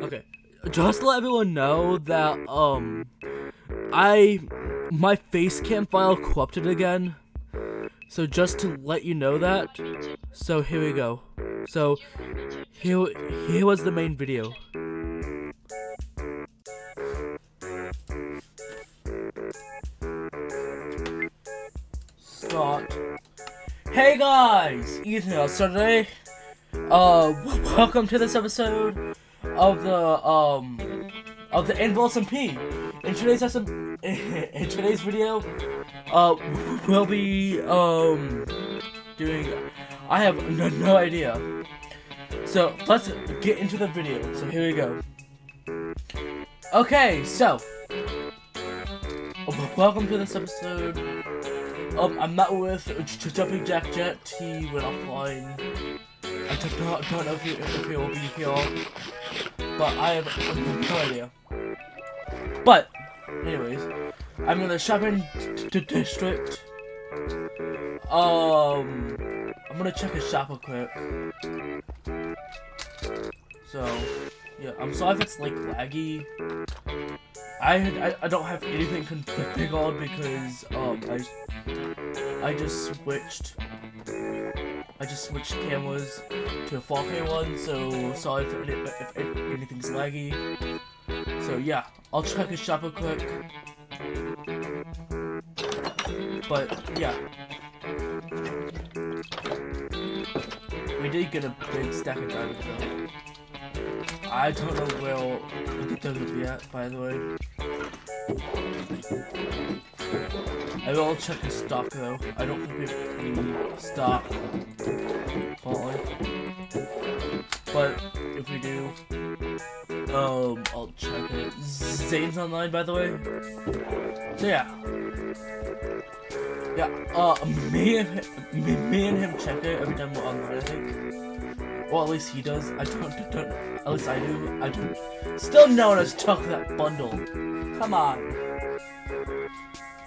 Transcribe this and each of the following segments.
Okay, just to let everyone know that my face cam file corrupted again. So just to let you know that. So here we go. So here was the main video. Start. Hey guys, Ethan here. So today, welcome to this episode of the Anvil SMP. In today's video, we'll be doing. I have no idea. So let's get into the video. So here we go. Okay, so welcome to this episode. I'm not with JumpingJackJett. He went offline. I don't know if he will be here, but I have no idea. But, anyways, I'm in the shopping district. I'm gonna check his shop real quick. So, yeah, I'm sorry if it's like laggy. I don't have anything configured because I just switched cameras to a 4K one, so sorry if anything's laggy. So yeah, I'll check his shop real quick. But yeah, we did get a big stack of diamonds though. I don't know where I'll get those will be at, by the way. I will check his stock though. I don't think we have any stock, probably. But if we do, I'll check it. Zane's online, by the way. So yeah, me and him check it every time we're online, I think. Well, at least he does. At least I do. I do. Still known as took that bundle. Come on.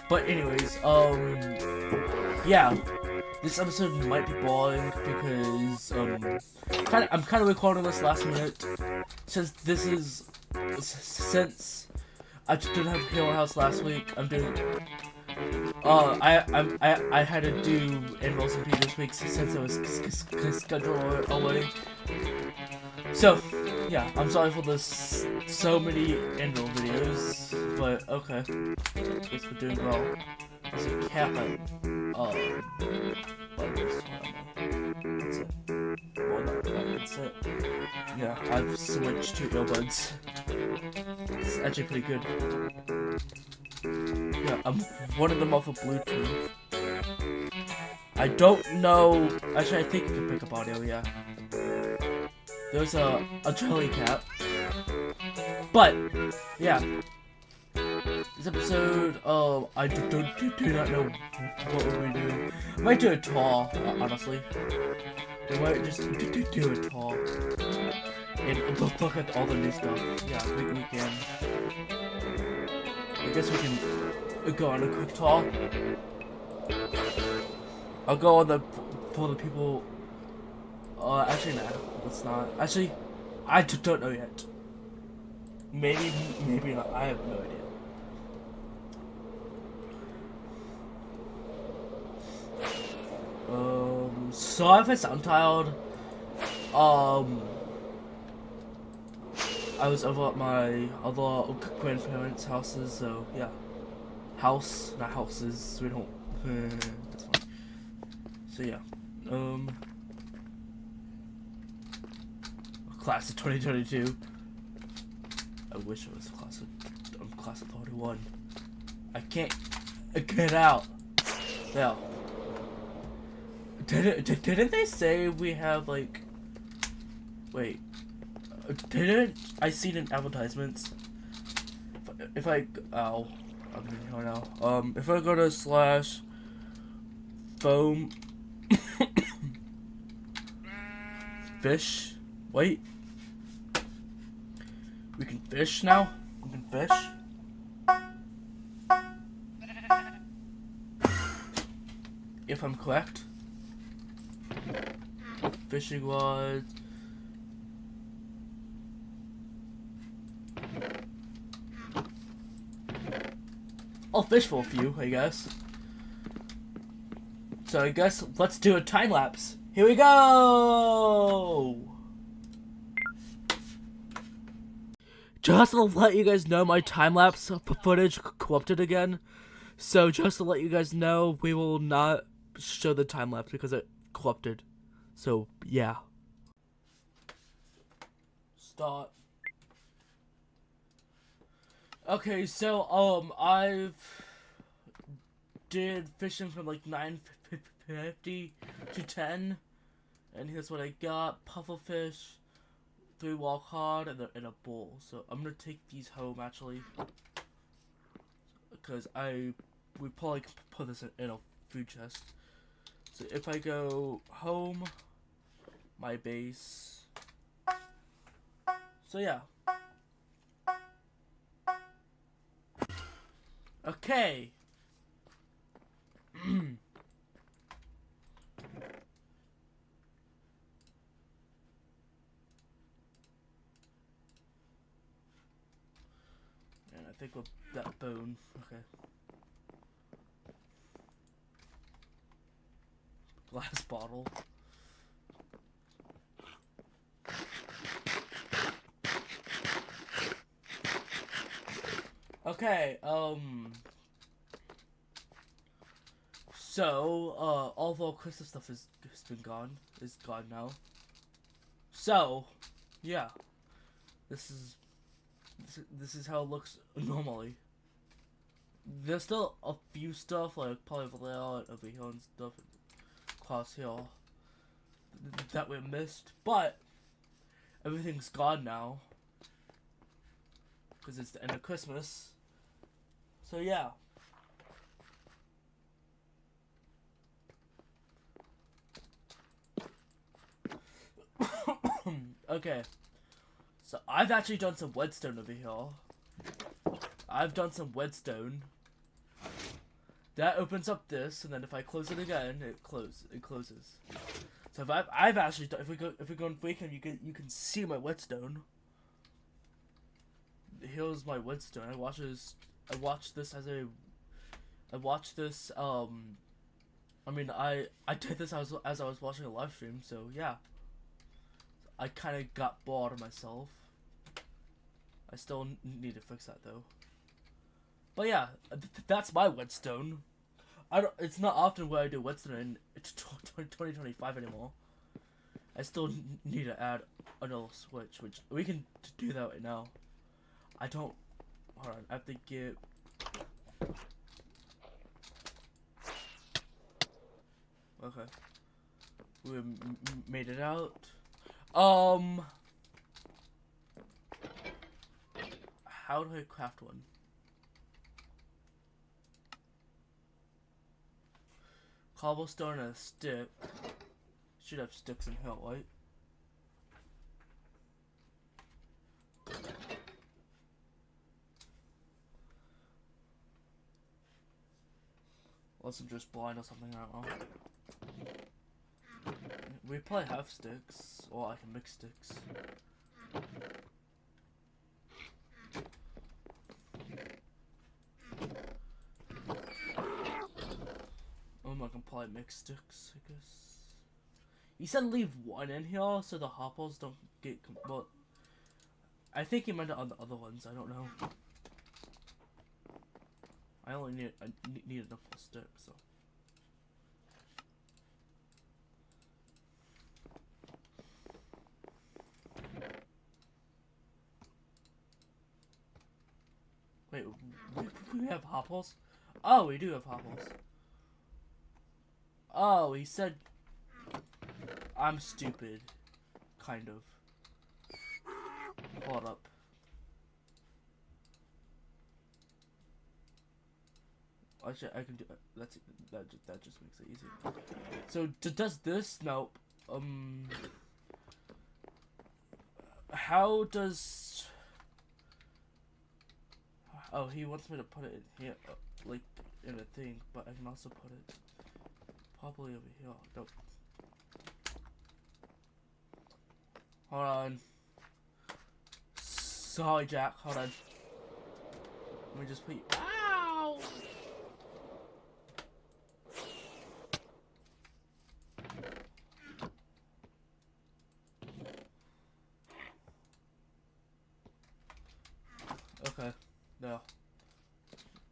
But anyways, yeah, this episode might be boring because I'm kind of recording this last minute since I didn't have Hero House last week. I'm doing. I had to do Anvil SMP this week since it was scheduled already. So, yeah, I'm sorry for this so many Anvil videos, but okay. Guess we're doing well. There's a cat like this one. That's it. Well, not that's it. Yeah, I've switched to earbuds. It's actually pretty good. Yeah, I'm one of them off of Bluetooth. I don't know. Actually, I think you can pick up audio. Yeah. There's a jelly cat. But yeah, this episode, I do not know what we're doing. I might do a tour, honestly. We might just do a tour and look at all the new stuff. Yeah, we can. I guess we can go on a quick tour. I'll go on for the people. Actually, no, it's not. Actually, I don't know yet. Maybe not. I have no idea. Sorry if I sound tired. I was over at my other grandparents' houses, so yeah. House, not houses. We don't. That's fine. So yeah. Class of 2022. I wish it was class of 31. I can't get out. Yeah. Didn't they say we have like? Wait. Didn't I seen in advertisements? If I I'm here now. If I go to /foam fish. Wait. We can fish now? We can fish? If I'm correct. Fishing rods. I'll fish for a few, I guess. So I guess let's do a time lapse. Here we go! Just to let you guys know, my time lapse footage corrupted again. So just to let you guys know, we will not show the time lapse because it corrupted. So yeah. Start. Okay, so I've did fishing from like 9:50 to 10, and here's what I got: pufferfish, 3 wall cod, and a bowl. So I'm gonna take these home actually, because we probably can put this in a food chest. So if I go home, my base. So yeah. Okay. And I think with that bone. Okay. Glass bottle. Okay, so, all of our Christmas stuff is gone now. So, yeah, this is how it looks normally. There's still a few stuff, like polyvalent over here and stuff, across here, that we missed, but everything's gone now. Because it's the end of Christmas. So yeah. Okay. So I've actually done some whetstone over here. I've done some whetstone. That opens up this, and then if I close it again, it closes. So if I've actually done, if we go on weekend, you can see my whetstone. Here's my whetstone. I watched this I did this as I was watching a live stream, so yeah. I kind of got bored of myself. I still need to fix that though. But yeah, that's my whetstone. It's not often where I do whetstone in 2025 anymore. I still need to add another switch, which we can do that right now. Hold on, I have to get... Okay. We made it out. How do I craft one? Cobblestone and a stick. Should have sticks in here, right? Unless I'm just blind or something, I don't know. We probably have sticks, or I can mix sticks. I can probably mix sticks, I guess. You said leave one in here so the hoppers don't get... Well, I think you meant it on the other ones, I don't know. I only need enough for a stick, so. Wait, we have hoppers? Oh, we do have hoppers. Oh, he said... I'm stupid. Kind of. Hold up. Actually, I can do that just makes it easier. So does this? Nope. How does? Oh, he wants me to put it in here, like in a thing, but I can also put it probably over here. Nope. Hold on. sorry, Jack. Hold on. Let me just put you. Ow! Okay. No.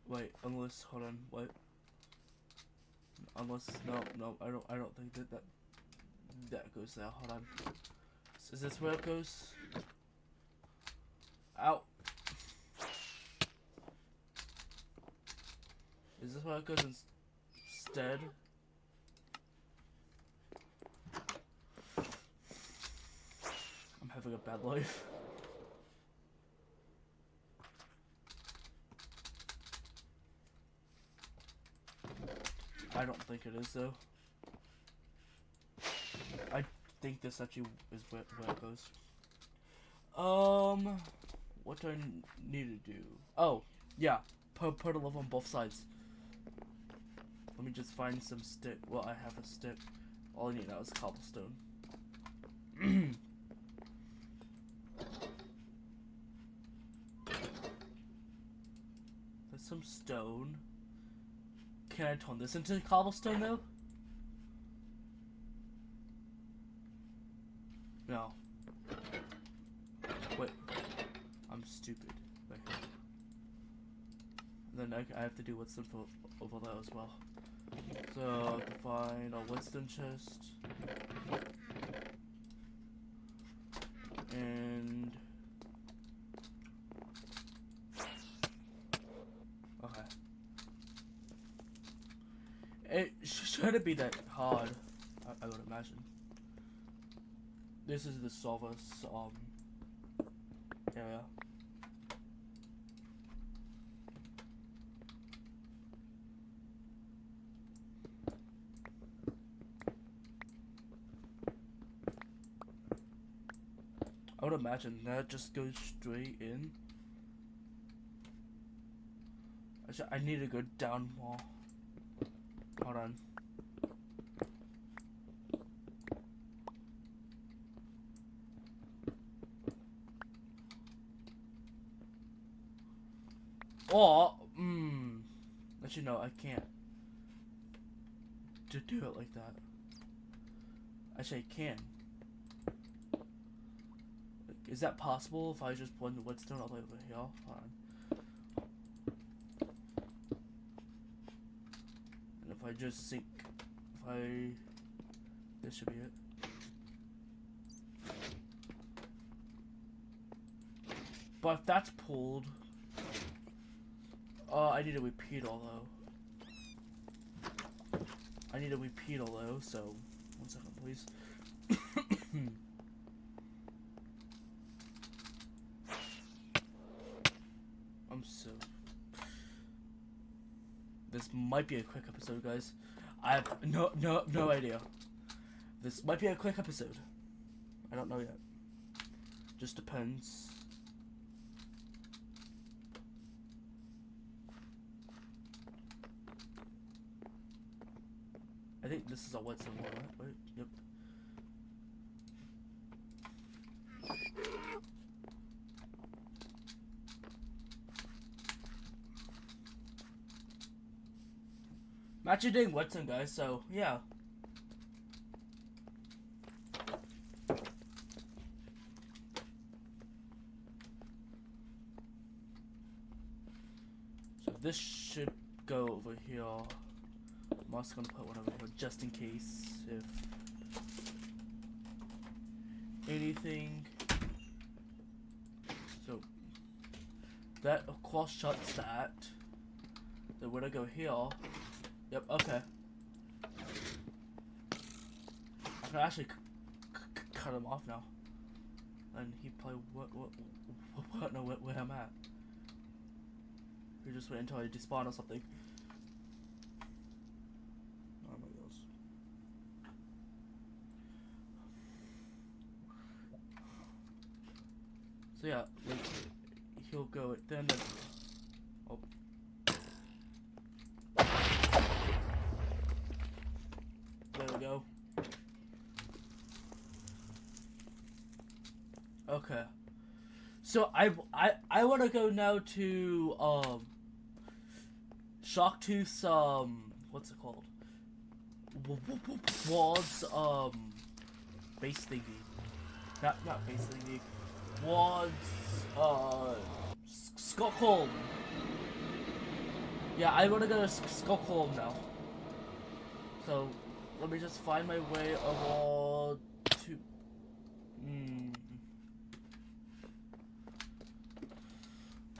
Wait. Unless. Hold on. Wait. Unless. No. I don't think that goes there. Hold on. Is this where it goes? Ow. Is this where it goes instead? I'm having a bad life. I don't think it is though. I think this actually is where it goes. What do I need to do? Oh, yeah. Put a level on both sides. Let me just find some stick. Well, I have a stick. All I need now is cobblestone. There's some stone. Can I turn this into cobblestone though? No. Wait. I'm stupid. Right here. And then I have to do what's over there as well. So I can find a Winston chest. And okay. It shouldn't be that hard, I would imagine. This is the Solvus area. I would imagine that just goes straight in. Actually, I need to go down more. Hold on. Or, actually no, I can't do it like that. Actually, I can. Is that possible if I just blend the whetstone all the way over here? Hold on. And if I just sink, this should be it. But if that's pulled, I need to repeat all though. I need to repeat all though, so 1 second please. This might be a quick episode, guys. I have no idea. This might be a quick episode. I don't know yet. Just depends. I think this is a whetstone one, right? Yep. I'm actually doing whetstone, guys, so yeah. So this should go over here. I'm also gonna put one over here just in case if anything. So that of course shuts that. Then when I go here. Yep, okay. I can actually cut him off now. And he probably won't know where I'm at. You just wait until I despawn or something. Oh my gosh. So yeah, like, he'll go then. Oh. There we go. Okay. So I want to go now to Shocktooth's what's it called? Waltz base thingy. Not base thingy. Waltz Stockholm. Yeah, I want to go to Stockholm now. So let me just find my way of all to.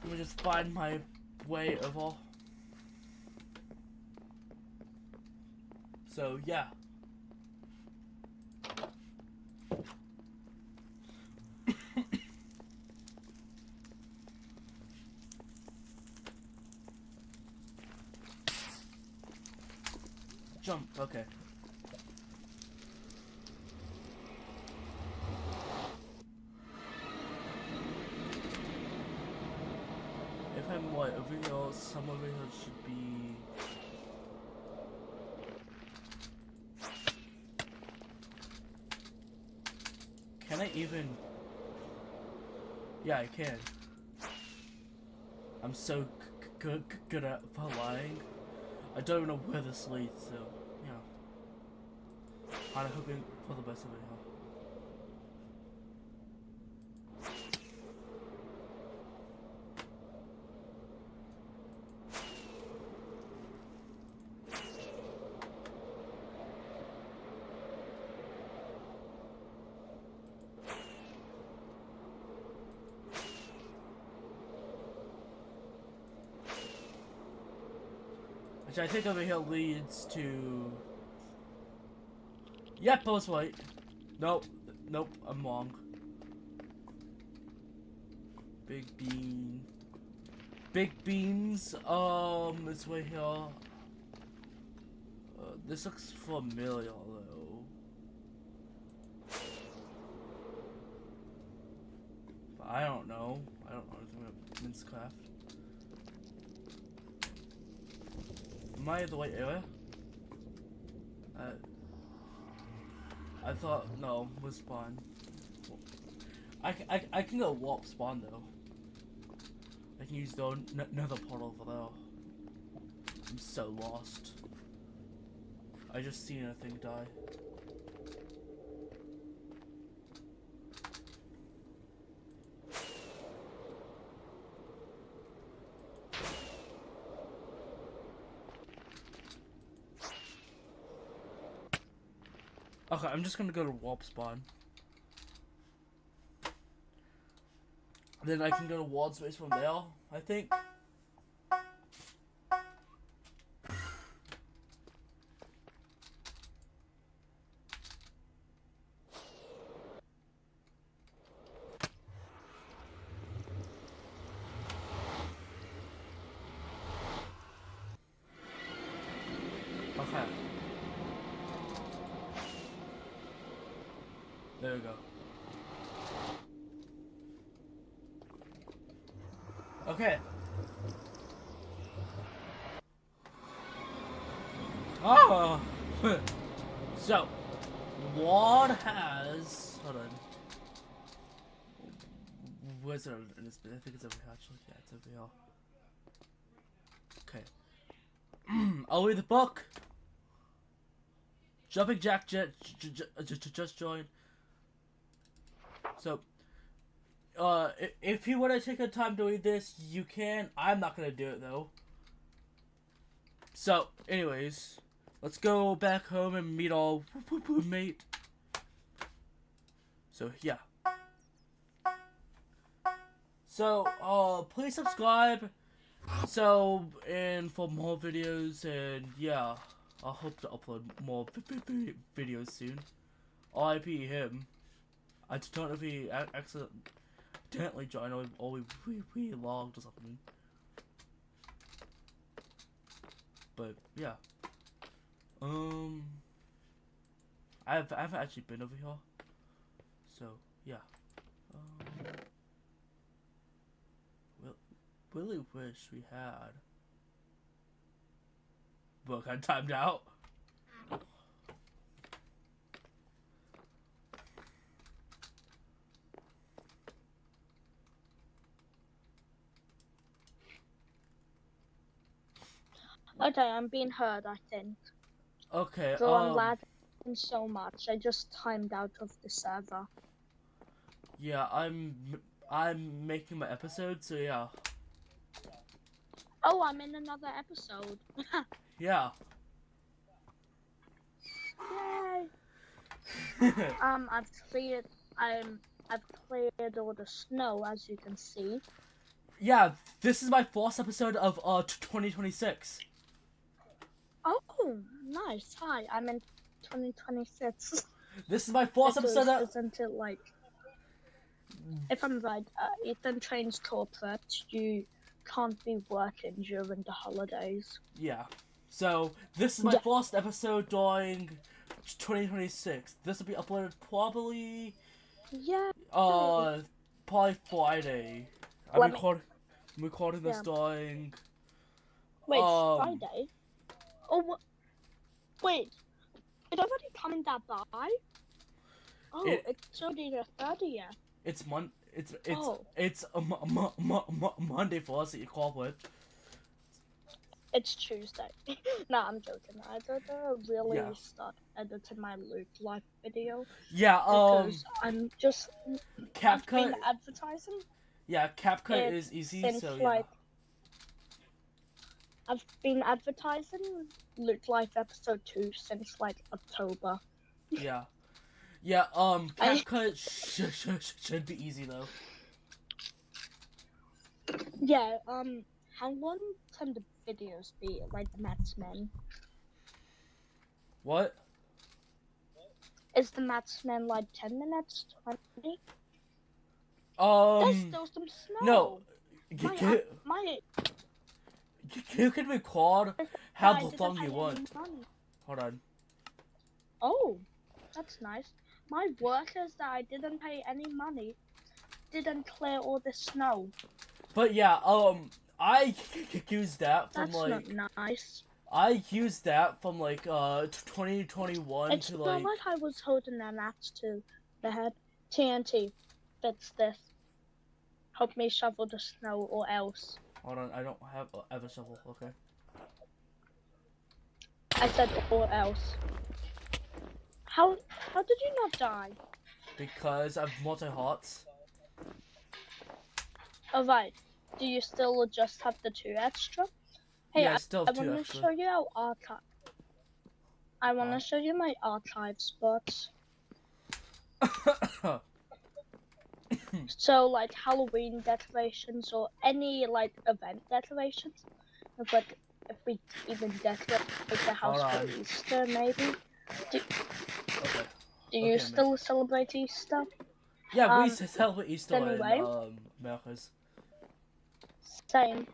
Let me just find my way of all. So yeah. Jump, okay. If I'm what, over here, some over here should be... Can I even... Yeah, I can. I'm so good at flying. I don't know where this leads, so, yeah. I'm hoping for the best of it, huh? Which I think over here leads to... Yep, I was right. Nope, I'm wrong. Big bean. Big beans, it's right here. This looks familiar though. But I don't know. I don't know anything about Minecraft. Am I in the right area? I thought, no, was spawn. I can go warp spawn though. I can use the another portal over there. I'm so lost. I just seen a thing die. Okay, I'm just gonna go to warp spawn. Then I can go to wall space from there, I think. Okay. There we go. Okay. Oh! So, what has... Hold on. Where's it? I think it's over here, actually. Yeah, it's over here. Okay. I'll read the book. JumpingJackJett just joined. So, if you want to take a time doing this, you can. I'm not gonna do it though. So, anyways, let's go back home and meet all mate. So yeah. So, please subscribe. So, and for more videos, and yeah, I hope to upload more videos soon. R.I.P. him. I don't know if he accidentally joined or we logged or something. But yeah. I haven't actually been over here. So yeah. Really wish we had. Book I timed out. Okay, I'm being heard, I think. Okay, So I'm lagging so much. I just timed out of the server. Yeah, I'm making my episode, so yeah. Oh, I'm in another episode. Yeah. Yay! I've cleared all the snow, as you can see. Yeah, this is my first episode of 2026. Oh, nice. Hi, I'm in 2026. This is my first episode of... Isn't it like... If I'm right, Ethan trains corporate, you can't be working during the holidays. Yeah. So, this is my first episode during 2026. This will be uploaded probably... Yeah. Probably Friday. I'm recording this during... Wait, Friday? Oh, wait. It already coming that by? Oh, it's already the 30th. It's Monday for us that you call with. It's Tuesday. No, I'm joking. I don't really start editing my Loot Life video. Yeah, because I'm just... CapCut... I've been advertising. Yeah, CapCut is easy, so yeah. I've been advertising Loot Life episode 2 since like October. Yeah. Yeah, CapCut should be easy though. Yeah, how long can the videos be, like the Matsmen? What? Is the Matsmen like 10 minutes, 20? There's still some snow. No. You can record how long you want. Hold on. Oh, that's nice. My workers that I didn't pay any money didn't clear all the snow. But yeah, I used that from That's not nice. I used that from like 2021 it's to like. like. It's not like I was holding an axe to the head. TNT, fix this. Help me shovel the snow or else. Hold on, I don't have a shovel. Okay. I said or else. How did you not die? Because I've multi-hearts. Oh right. Do you still just have the 2 extra? Hey, yeah, I still have 2 extra. extra. I want to show you our archive. I want to show you my archive spots. So like Halloween decorations or any like event decorations. If we even decorate the house for Easter, maybe. Do you still celebrate Easter? Yeah, we celebrate Easter anyway, in Americas. Same.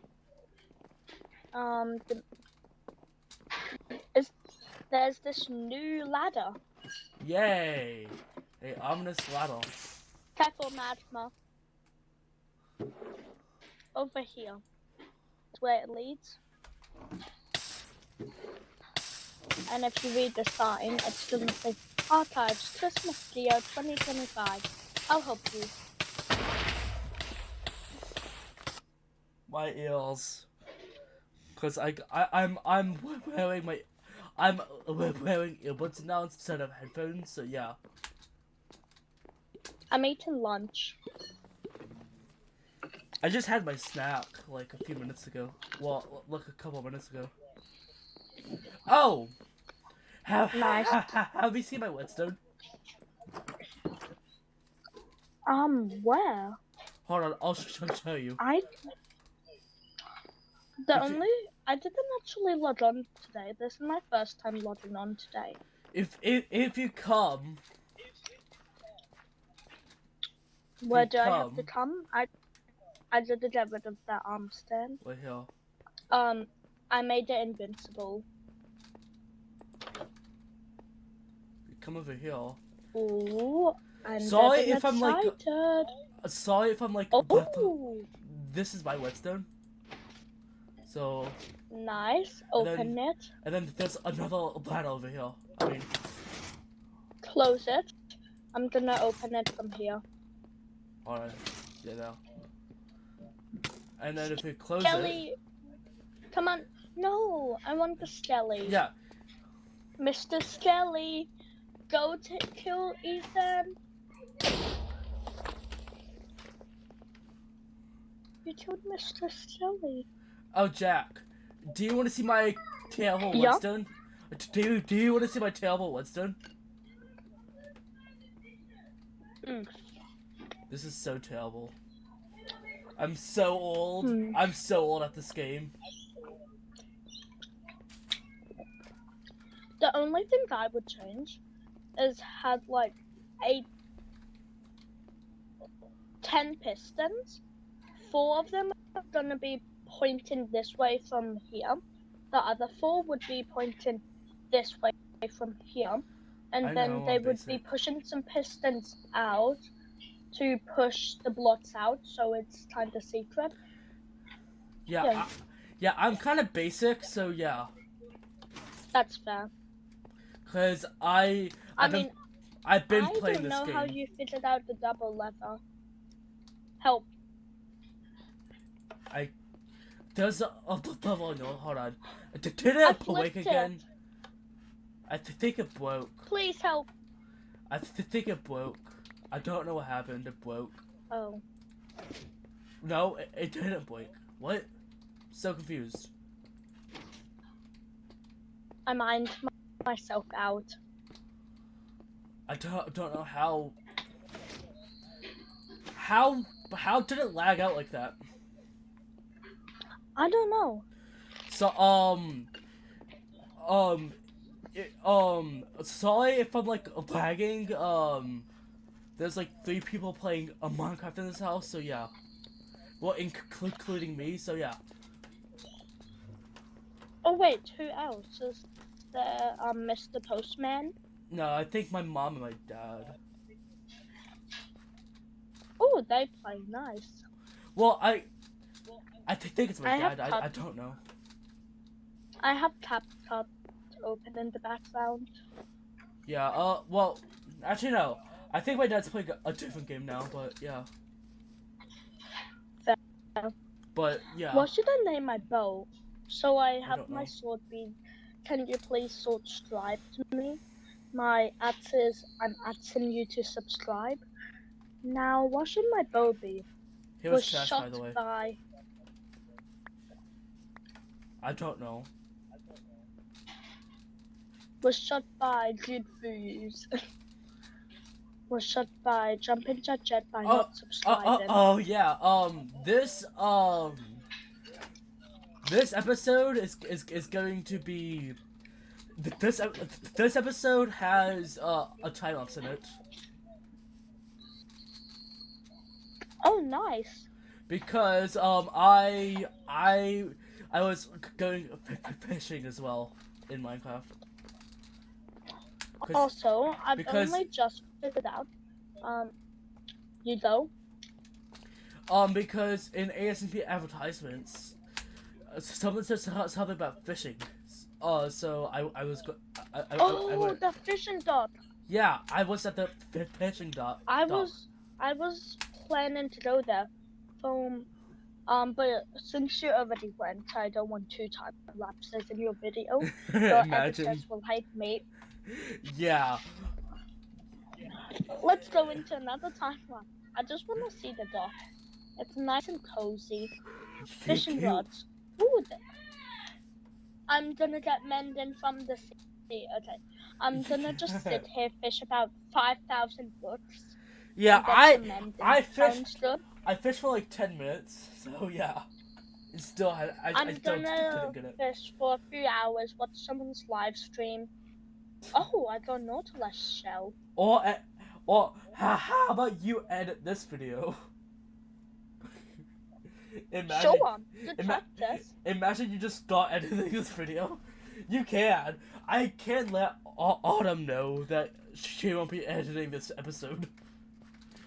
There's this new ladder. Yay! A ominous ladder. Careful, magma. Over here. That's where it leads. And if you read the sign, it's going to say Archives Christmas Video 2025. I'll help you. My ears. Cause I'm wearing earbuds now instead of headphones, so yeah. I'm eating lunch. I just had my snack like a few minutes ago. Well, like a couple minutes ago. Oh! Nice. Have you seen my whetstone? Where? Hold on, I'll show you. I didn't actually log on today. This is my first time logging on today. If you come. Where do I have to come? I did get rid of that arm stand. Right here. I made it invincible. Come over here. Ooh, I'm sorry if excited. Sorry if I'm like. Oh. This is my whetstone. So. Nice. Open it. And then there's another ladder over here. I mean. Close it. I'm gonna open it from here. Alright. Yeah, now. And then if we close Kelly, come on. No, I want the Skelly. Yeah. Mr. Skelly, go to kill Ethan. You killed Mr. Skelly. Oh, Jack, do you want to see my terrible Yeah. Winston? Do you want to see my terrible Winston? This is so terrible. I'm so old. I'm so old at this game. The only thing I would change is had like 10 pistons. 4 of them are gonna be pointing this way from here. The other 4 would be pointing this way from here. And then they would be pushing some pistons out to push the blocks out, so it's kind of secret. Yeah, I'm kind of basic, so yeah. That's fair. Cause I've been playing this game. I don't know how you figured out the double lever. Help. There's a level. No, hold on. Did it break again? I think it broke. Please help. I think it broke. I don't know what happened. It broke. Oh. No, it didn't break. What? So confused. I mined myself out. I don't know how. How did it lag out like that? I don't know. So sorry if I'm like lagging. There's like 3 people playing a Minecraft in this house, so yeah. Well, including me, so yeah. Oh wait, who else? Is there Mr. Postman? No, I think my mom and my dad. Oh, they play nice. Well, I think it's my dad. I don't know. I have CapCut open in the background. Yeah. Well, actually no. I think my dad's playing a different game now, but yeah. Fair. But yeah. What should I name my bow? So I have my sword be. Can you please subscribe to me? My ads is I'm asking you to subscribe. Now, what should my bow be? He was trash, by the way. I don't know. Was shot by Vivace. Was shot by JumpingJackJett by not subscribing. Oh yeah. This episode is going to be. This episode has a time lapse in it. Oh, nice. Because I was going fishing as well in Minecraft. Also, I've only just figured out. You go. Because in ASMP advertisements, someone said something about fishing. So I was I went. The fishing dock. Yeah, I was at the fishing dock. I was planning to go there, but since you already went, I don't want 2 time lapses in your video. Your editors will hate me. Yeah. Let's go into another time lapse. I just want to see the dock. It's nice and cozy. Fishing rods. Ooh, I'm gonna get mending from the sea. Okay, I'm gonna just sit here, fish about 5,000 books. Yeah, I fished. Good. I fished for like 10 minutes, so yeah. It's still I'm gonna fish for a few hours, watch someone's live stream. Oh, I got a Nautilus shell. Or how about you edit this video? Imagine you just start editing this video. You can. I can't let Autumn know that she won't be editing this episode.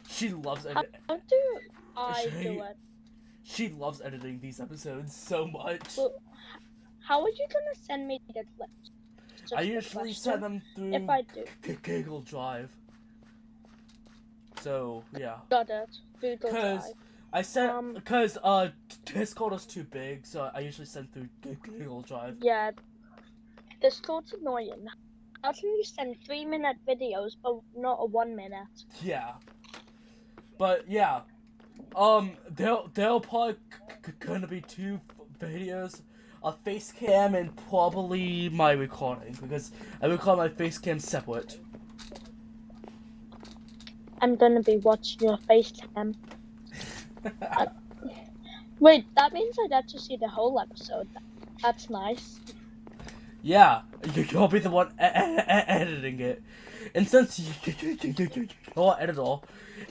She loves editing. How do I do it? She loves editing these episodes so much. Well, how are you gonna send me the clips? I usually send them through Google Drive. So yeah. Got it. Google Drive. I sent because Discord is too big, so I usually send through Google Drive. Yeah, Discord's annoying. How can you send 3-minute videos but not a 1 minute? Yeah. But yeah, there'll probably gonna be 2 videos, a face cam and probably my recording, because I record my face cam separate. I'm gonna be watching your face cam. Wait, that means I get to see the whole episode. That's nice. Yeah, you'll be the one editing it. And since you're an editor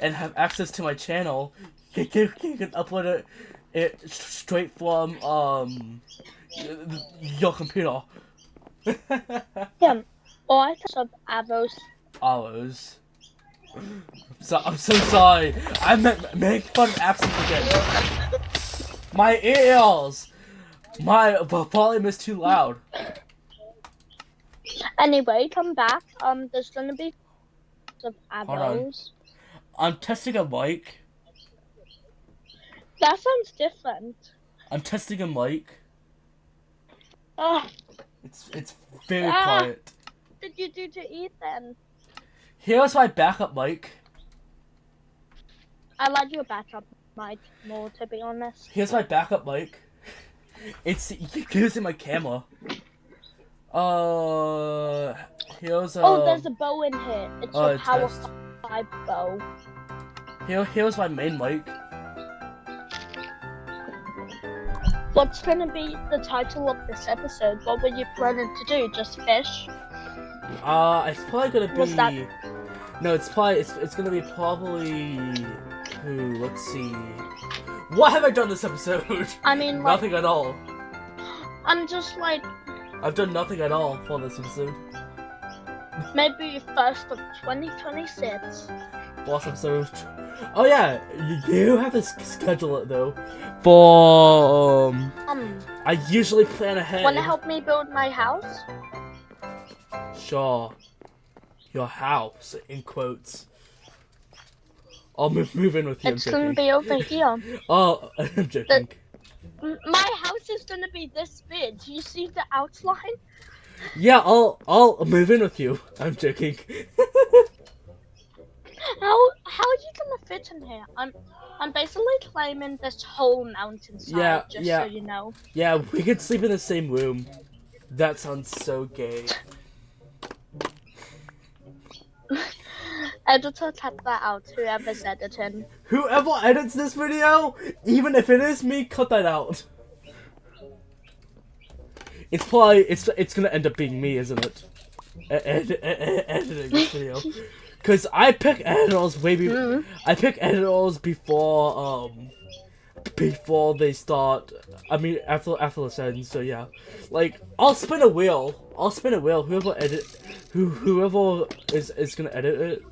and have access to my channel, you can upload it straight from your computer. Yeah, or I can sub arrows. Hours. So I'm so sorry. I make fun of accents again. My ears. My volume is too loud. Anyway, come back. There's gonna be some arrows. I'm testing a mic. That sounds different. I'm testing a mic. Ah, It's very quiet. what did you do to Ethan? Here's my backup mic. I like your backup mic more, to be honest. Here's my backup mic. It's using my camera. Here's a. Oh, there's a bow in here. It's a Power test. 5 bow. Here's my main mic. What's gonna be the title of this episode? What were you planning to do? Just fish? It's probably gonna be. What's that? No, it's gonna be probably. Ooh, let's see. What have I done this episode? I mean, like, Nothing at all. I'm just like, I've done nothing at all for this episode. maybe 1st of 2026. Last episode. Oh yeah, you have to schedule it though. For I usually plan ahead. Wanna help me build my house? Sure. Your house, in quotes. I'll move in with you. It's gonna be over here. Oh, I'm joking. My house is gonna be this big. Do you see the outline? Yeah, I'll move in with you. I'm joking. How are you gonna fit in here? I'm basically climbing this whole mountainside. So you know. Yeah, we could sleep in the same room. That sounds so gay. Editor, cut that out. Whoever's editing. Whoever edits this video, even if it is me, cut that out. It's probably it's gonna end up being me, isn't it? Editing this video, cause I pick editors I pick editors before they start. I mean after this ends. So yeah, like I'll spin a wheel. Whoever is gonna edit it.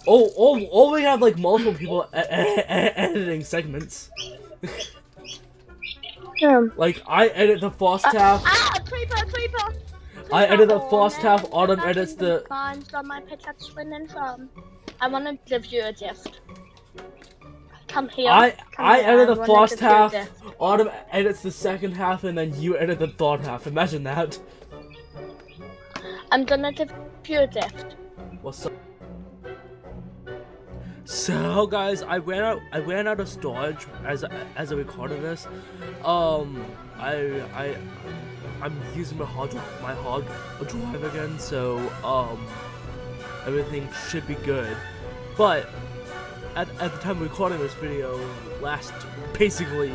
Oh, we have like multiple people editing segments. Yeah. Like I edit the first half. Creeper! I edit the first half. Autumn edits the. Mine's on my pickaxe spinning from. I want to give you a gift. Come here. I edit the first half. Autumn edits the second half, and then you edit the third half. Imagine that. I'm gonna give you a gift. What's up? So guys, I ran out of storage as I recorded this. I'm using my hard drive again, so everything should be good. But at the time of recording this video, basically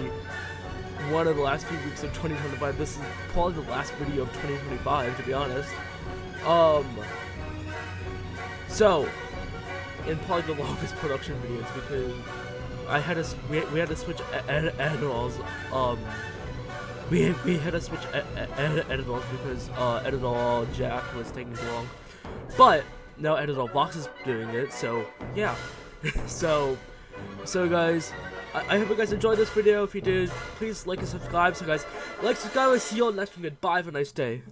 one of the last few weeks of 2025, this is probably the last video of 2025, to be honest. So, in probably the longest production videos, because we had to switch editors. We had to switch editors because editor Jack was taking too long. But now editor Vox is doing it, so yeah. so guys, I hope you guys enjoyed this video. If you did, please like and subscribe. So guys, like, subscribe, and see you all next one. Goodbye, have a nice day.